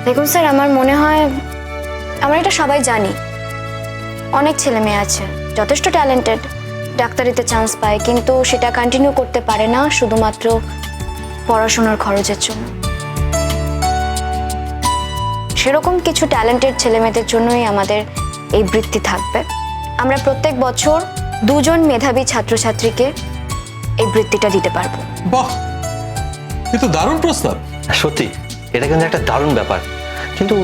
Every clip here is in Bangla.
দেখুন স্যার, আমার মনে হয় আমরা এটা সবাই জানি, অনেক ছেলে মেয়ে আছে যথেষ্ট ট্যালেন্টেড, ডাক্তারিতে চান্স পায়, কিন্তু সেটা কন্টিনিউ করতে পারে না শুধুমাত্র পড়াশোনার খরচের জন্য। সেরকম কিছু ট্যালেন্টেড ছেলে মেয়েদের জন্যই আমাদের এই বৃত্তি থাকবে। আমরা প্রত্যেক বছর 2 জন মেধাবী ছাত্রছাত্রীকে এই বৃত্তিটা দিতে পারবো। বাহ, এ তো দারুণ প্রস্তাব। সত্যি এটা কিন্তু একটা দারুণ ব্যাপার, কিন্তু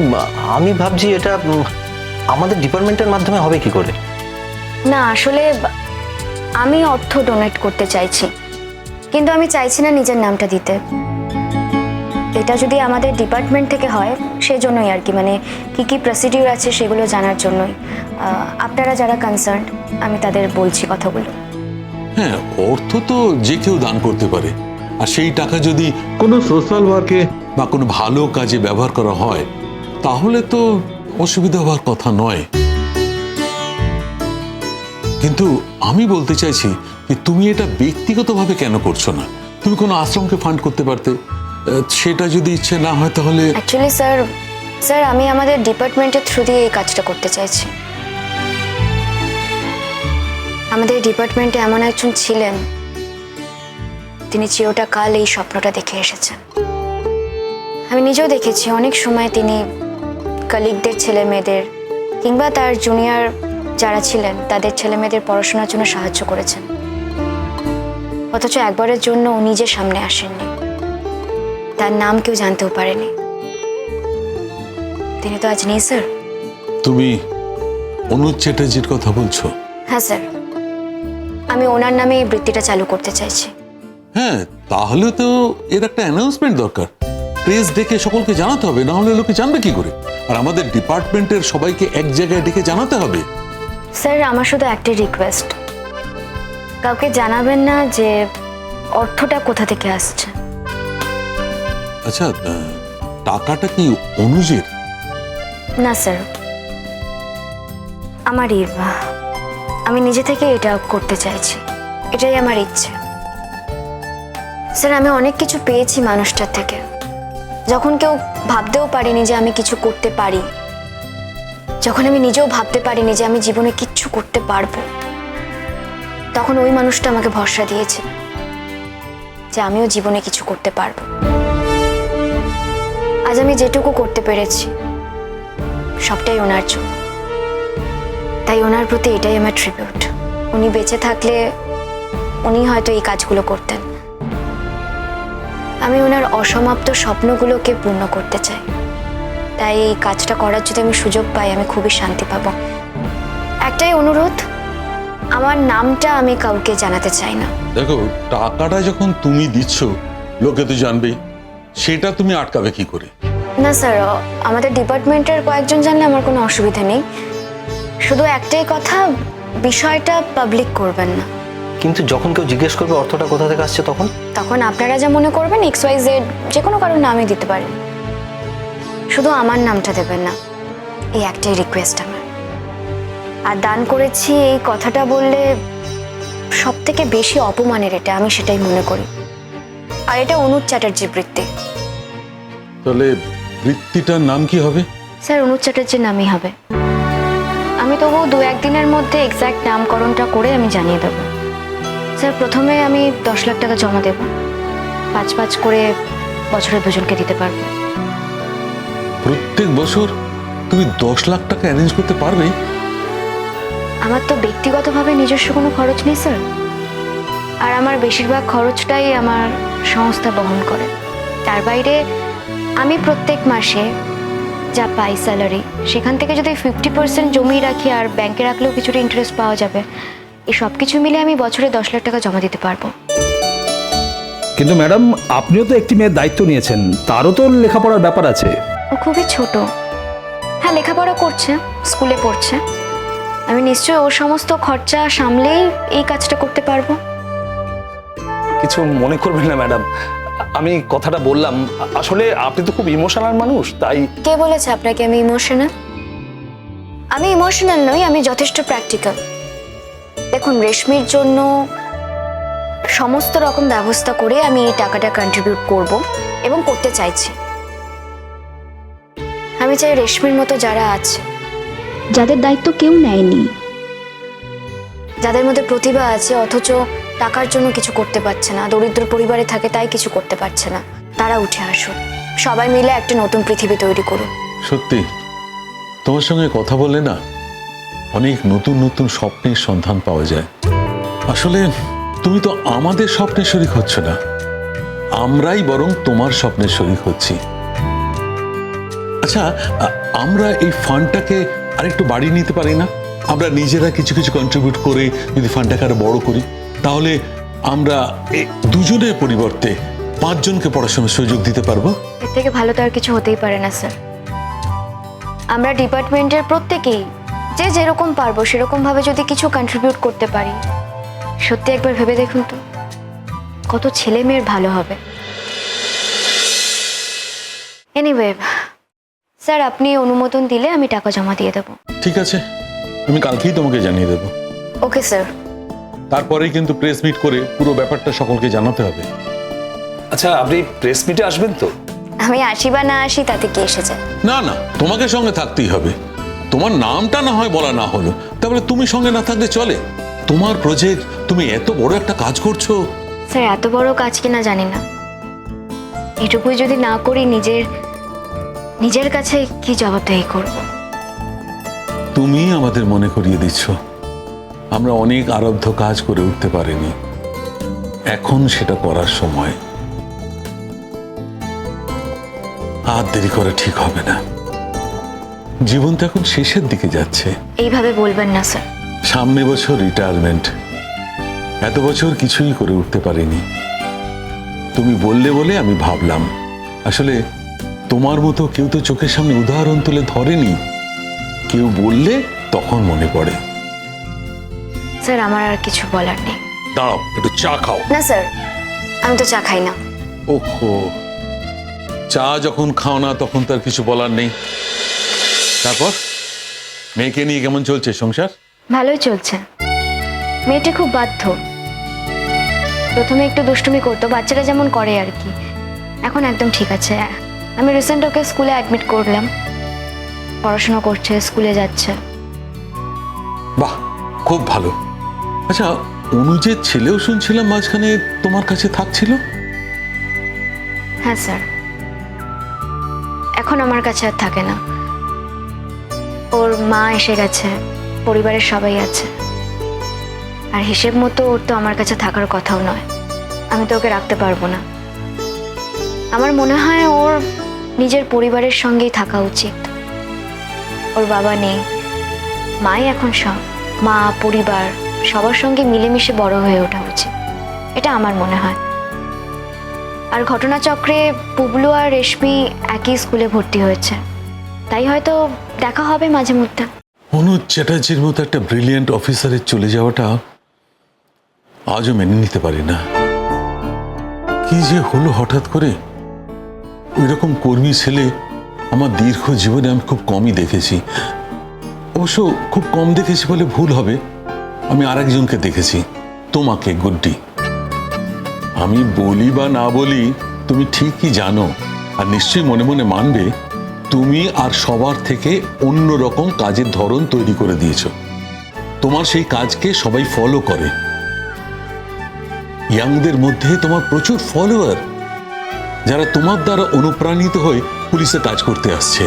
আমি ভাবছি এটা আমাদের ডিপার্টমেন্টের মাধ্যমে হবে কি করে? না, আসলে আমি অর্থ ডোনেট করতে চাইছি, কিন্তু আমি চাইছি না নিজের নামটা দিতে। এটা যদি আমাদের ডিপার্টমেন্ট থেকে হয় সেজন্যই আর কি, মানে কি কি প্রসিডিউর আছে সেগুলো জানার জন্যই। আপনারা যারা কনসার্ন, আমি তাদের বলছি কথাগুলো। হ্যাঁ, অর্থ তো যে কেউ দান করতে পারে, আর সেই টাকা যদি কোনো সোশ্যাল ওয়ার্কে বা কোনো ভালো কাজে ব্যবহার করা হয় তাহলে তো অসুবিধা হওয়ার কথা নয়। কিন্তু আমি বলতে চাইছি যে তুমি এটা ব্যক্তিগতভাবে কেন করছো না? তুমি কোনো আশ্রমকে ফান্ড করতে পারতে। সেটা যদি ইচ্ছে না হয় তাহলে। অ্যাকচুয়ালি স্যার আমি আমাদের ডিপার্টমেন্টের থ্রু দিয়ে এই কাজটা করতে চাইছি। আমাদের ডিপার্টমেন্টে এমন একজন ছিলেন, তিনি চিরটা কাল এই স্বপ্নটা দেখে এসেছেন। আমি নিজেও দেখেছি অনেক সময় তিনি কলিগদের ছেলে মেয়েদের কিংবা তার জুনিয়র যারা ছিলেন তাদের ছেলে মেয়েদের পড়াশোনার জন্য সাহায্য করেছেন, অথচ একবারের জন্য উনি নিজের সামনে আসেননি, তার নাম কেউ জানতেও পারেনি। তিনি তো আজ নেই স্যার। তুমি অনুজ চ্যাটার্জির কথা বলছো? হ্যাঁ স্যার, আমি ওনার নামে এই বৃত্তিটা চালু করতে চাইছি। হ্যাঁ, তাহলে তো এর একটা অ্যানাউন্সমেন্ট দরকার, প্রেস ডেকে সকলকে জানাতে হবে, না হলে লোকে জানবে কি করে? আর আমাদের ডিপার্টমেন্টের সবাইকে এক জায়গায় ডেকে জানাতে হবে। স্যার, আমার শুধু একটাই রিকোয়েস্ট, কাউকে জানাবেন না যে অর্থটা কোথা থেকে আসছে। আচ্ছা, টাকাটা কি অনুজের? না স্যার, আমারই। আমি নিজে থেকে এটা করতে চাইছি, এটাই আমার ইচ্ছে। স্যার, আমি অনেক কিছু পেয়েছি মানুষটার থেকে, যখন কেউ ভাবতেও পারিনি যে আমি কিছু করতে পারি, যখন আমি নিজেও ভাবতে পারিনি যে আমি জীবনে কিচ্ছু করতে পারবো, তখন ওই মানুষটা আমাকে ভরসা দিয়েছে যে আমিও জীবনে কিছু করতে পারবো। আজ আমি যেটুকু করতে পেরেছি সবটাই ওনার জন্য, তাই ওনার প্রতি এটাই আমার ট্রিবিউট। উনি বেঁচে থাকলে উনি হয়তো এই কাজগুলো করতেন। আমি ওনার অসমাপ্ত স্বপ্নগুলোকে পূর্ণ করতে চাই, তাই এই কাজটা করার যদি আমি সুযোগ পাই আমি খুবই শান্তি পাবো। একটাই অনুরোধ, আমার নামটা আমি কাউকে জানাতে চাই না। দেখো, টাকাটা যখন তুমি দিচ্ছ লোকে তো জানবেই, সেটা তুমি আটকাবে কি করে? না স্যার, আমাদের ডিপার্টমেন্টের কয়েকজন জানলে আমার কোনো অসুবিধা নেই, শুধু একটাই কথা, বিষয়টা পাবলিক করবেন না। কিন্তু যখন কেউ জিজ্ঞেস করবে অর্থটা কোথা থেকে আসছে তখন আপনারা যা মনে করবেন XYZ যে কোনো কারোর নামই দিতে পারেন, শুধু আমার নামটা দেবেন না, এই একটাই রিকোয়েস্ট আমার। আর দান করেছি এই কথাটা বললে সব থেকে বেশি অপমানের এটা, আমি সেটাই মনে করি। আর এটা অনুজ চ্যাটার্জি বৃত্তি। তাহলে বৃত্তিটার নাম কি হবে? স্যার, অনুজ চ্যাটার্জির নামই হবে। আমি তবু 2-1 দিনের মধ্যে এক্স্যাক্ট নামকরণটা করে আমি জানিয়ে দেবো। স্যার, প্রথমে আমি 10 লাখ টাকা জমা দেব, 5-5 করে বছরে 2 জনকে দিতে পারবো। প্রত্যেক বছর তুমি 10 লাখ টাকা অ্যারেঞ্জ করতে পারবে? আমার তো ব্যক্তিগতভাবে নিজস্ব কোনো খরচ নেই স্যার, আর আমার বেশিরভাগ খরচটাই আমার সংস্থা বহন করে। তার বাইরে আমি প্রত্যেক মাসে যা পাই স্যালারি, সেখান থেকে যদি 50% জমিয়ে রাখি আর ব্যাংকে রাখলেও কিছুটা ইন্টারেস্ট পাওয়া যাবে, এই সব কিছু মিলে আমি বছরে 10 লাখ টাকা জমা দিতে পারবো। কিন্তু ম্যাডাম, আপনিও তো একটি মেয়ের দায়িত্ব নিয়েছেন, তারও তো লেখাপড়ার ব্যাপার আছে। ও খুবই ছোট। হ্যাঁ, লেখাপড়া করছে, স্কুলে পড়ছে। আমি নিশ্চয়ই ওর সমস্ত খরচা সামলেই এই কাজটা করতে পারবো। কিছু মনে করবেন না ম্যাডাম, আমি কথাটা বললাম, আসলে আপনি তো খুব ইমোশনাল মানুষ, তাই। কে বলেছে আপনাকে আমি ইমোশনাল? আমি ইমোশনাল নই, আমি যথেষ্ট প্র্যাকটিক্যাল। দেখুন, রেশমির জন্য সমস্ত রকম ব্যবস্থা করে আমি এই টাকাটা কন্ট্রিবিউট করব এবং করতে চাইছি। আমি চাই রেশমির মতো যারা আছে, যাদের দায়িত্ব কেউ নেয়নি, যাদের মধ্যে প্রতিভা আছে অথচ টাকার জন্য কিছু করতে পারছে না, দরিদ্র পরিবারে থাকে তাই কিছু করতে পারছে না, তারা উঠে আসুক। সবাই মিলে একটা নতুন পৃথিবী তৈরি করুন। সত্যি তোমার সঙ্গে কথা বলে না অনেক নতুন নতুন স্বপ্নের সন্ধান পাওয়া যায়। আসলে তুমি তো আমাদের স্বপ্নের শরীক হচ্ছ না, আমরাই বরং তোমার স্বপ্নের শরীক হচ্ছি। আচ্ছা, আমরা এই ফান্ডটাকে আরেকটু বাড়িয়ে নিতে পারি না? আমরা নিজেরা কিছু কিছু কন্ট্রিবিউট করে যদি ফান্ডটাকে আরো বড় করি, তাহলে আমরা এই দুজনের পরিবর্তে 5 জনকে পড়াশোনার সুযোগ দিতে পারবো। এর থেকে ভালো তো আর কিছু হতেই পারে না স্যার। আমরা ডিপার্টমেন্টের প্রত্যেকেই যে যেরকম পারবো সেরকম ভাবে যদি কিছু কন্ট্রিবিউট করতে পারি, সত্যি একবার ভেবে দেখুন তো কত ছেলে মেয়ের ভালো হবে। এনিওয়ে স্যার, আপনি অনুমোদন দিলে আমি টাকা জমা দিয়ে দেবো। ঠিক আছে, আমি কালকেই তোমাকে জানিয়ে দেবো। Okay sir. তারপরেই কিন্তু প্রেস মিট করে পুরো ব্যাপারটা সকলকে জানাতে হবে। আচ্ছা, আপনি প্রেস মিটে আসবেন তো? আমি আসি বা না আসি তাতে কি এসেছে? না না, তোমাকে সঙ্গে থাকতেই হবে। তোমার নামটা না হয় বলা না হলো, তাহলে তুমি সঙ্গে না থাকলে চলে? তোমার প্রজেক্ট, তুমি এত বড় একটা কাজ করছো। স্যার, এত বড় কাজ কিনা জানি না, এটুকুই যদি না করি নিজের কাছে কি জবাবদেহি করব? তুমি আমাদের মনে করিয়ে দিচ্ছ আমরা অনেক আরব্ধ কাজ করে উঠতে পারিনি, এখন সেটা করার সময়। আর দেরি করে ঠিক হবে না, জীবন তো এখন শেষের দিকে যাচ্ছে। এইভাবে বলবেন না স্যার। সামনে বছর রিটায়ারমেন্ট, এত বছর কিছুই করে উঠতে পারিনি। তুমি বললে বলে আমি ভাবলাম, আসলে তোমার মতো কেউ তো চোখের সামনে উদাহরণ তুলে ধরেনি, কেউ বললে তখন মনে পড়ে। স্যার, আমার আর কিছু বলার নেই। দাঁড়াও, একটু চা খাও। না স্যার, আমি তো চা খাই না। ওহো, চা যখন খাও না তখন তার কিছু বলার নেই। তারপর মেয়েকে নিয়ে কেমন চলছে সংসার? ভালোই চলছে। মেয়েটি খুব বাধ্য, প্রথমে একটু দুষ্টুমি করতো, বাচ্চারা যেমন করে আর কি। এখন একদম ঠিক আছে। আমি রিসেন্ট ওকে স্কুলে অ্যাডমিট করলাম, পড়াশোনা করছে, স্কুলে যাচ্ছে। বাহ, খুব ভালো। আচ্ছা, অনুজের ছেলেও শুনছিলাম মাঝখানে তোমার কাছে থাকছিল? হ্যাঁ স্যার, এখন আমার কাছে আর থাকে না। ওর মা এসে গেছে, পরিবারের সবাই আছে, আর হিসেব মতো ওর তো আমার কাছে থাকার কথাও নয়। আমি তো ওকে রাখতে পারবো না। আমার মনে হয় ওর নিজের পরিবারের সঙ্গেই থাকা উচিত। ওর বাবা নেই, মাই এখন সব। মা, পরিবার সবার সঙ্গে মিলেমিশে বড় হয়ে ওঠা উচিত, এটা আমার মনে হয়। আর ঘটনাচক্রে পুবলু আর রেশমি একই স্কুলে ভর্তি হয়েছে, তাই হয়তো দেখা হবে মাঝে মধ্যে। অনুজ চ্যাটার্জির মতো একটা ব্রিলিয়েন্ট অফিসারের চলে যাওয়াটা আজও মেনে নিতে পারি না। কি যে হলো হঠাৎ করে। ওই রকম কর্মী ছেলে আমার দীর্ঘ জীবনে আমি খুব কমই দেখেছি। অবশ্য খুব কম দেখেছি বলে ভুল হবে, আমি আরেকজনকে দেখেছি, তোমাকে, গুড্ডি। আমি বলি বা না বলি তুমি ঠিকই জানো, আর নিশ্চয়ই মনে মনে মানবে, তুমি আর সবার থেকে অন্যরকম কাজের ধরন তৈরি করে দিয়েছো। তোমার সেই কাজকে সবাই ফলো করে। ইয়াংদের মধ্যে তোমার প্রচুর ফলোয়ার, যারা তোমার দ্বারা অনুপ্রাণিত হয়ে পুলিশে কাজ করতে আসছে।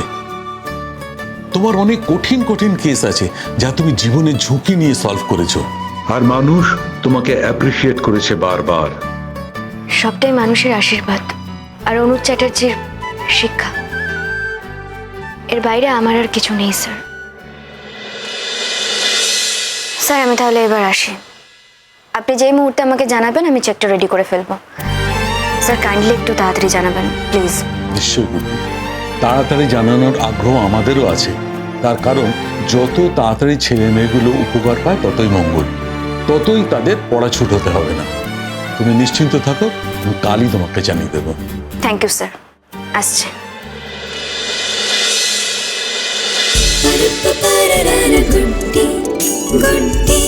তোমার অনেক কঠিন কঠিন কেস আছে যা তুমি জীবনে ঝুঁকি নিয়ে সলভ করেছো, আর মানুষ তোমাকে অ্যাপ্রিশিয়েট করেছে বারবার। সবটাই মানুষের আশীর্বাদ আর অনুজ চ্যাটার্জির শিক্ষা। এর বাইরে আমার আর কিছু নেই স্যার। স্যার, আমি তাহলে এবার আসি। আপনি যেই মুহূর্তে আমাকে জানাবেন আমি চেকটা রেডি করে ফেলবো। স্যার, কাইন্ডলি একটু তাড়াতাড়ি জানাবেন প্লিজ। নিশ্চয়ই গুড্ডি, তাড়াতাড়ি জানানোর আগ্রহ আমাদেরও আছে। তার কারণ যত তাড়াতাড়ি ছেলে মেয়েগুলো উপকার পায় ততই মঙ্গল, ততই তাদের পড়া ছুট হতে হবে না। তুমি নিশ্চিন্ত থাকো, আমি কালই তোমাকে জানিয়ে দেবো। থ্যাংক ইউ স্যার, আসছে। गुड्डी गुड्डी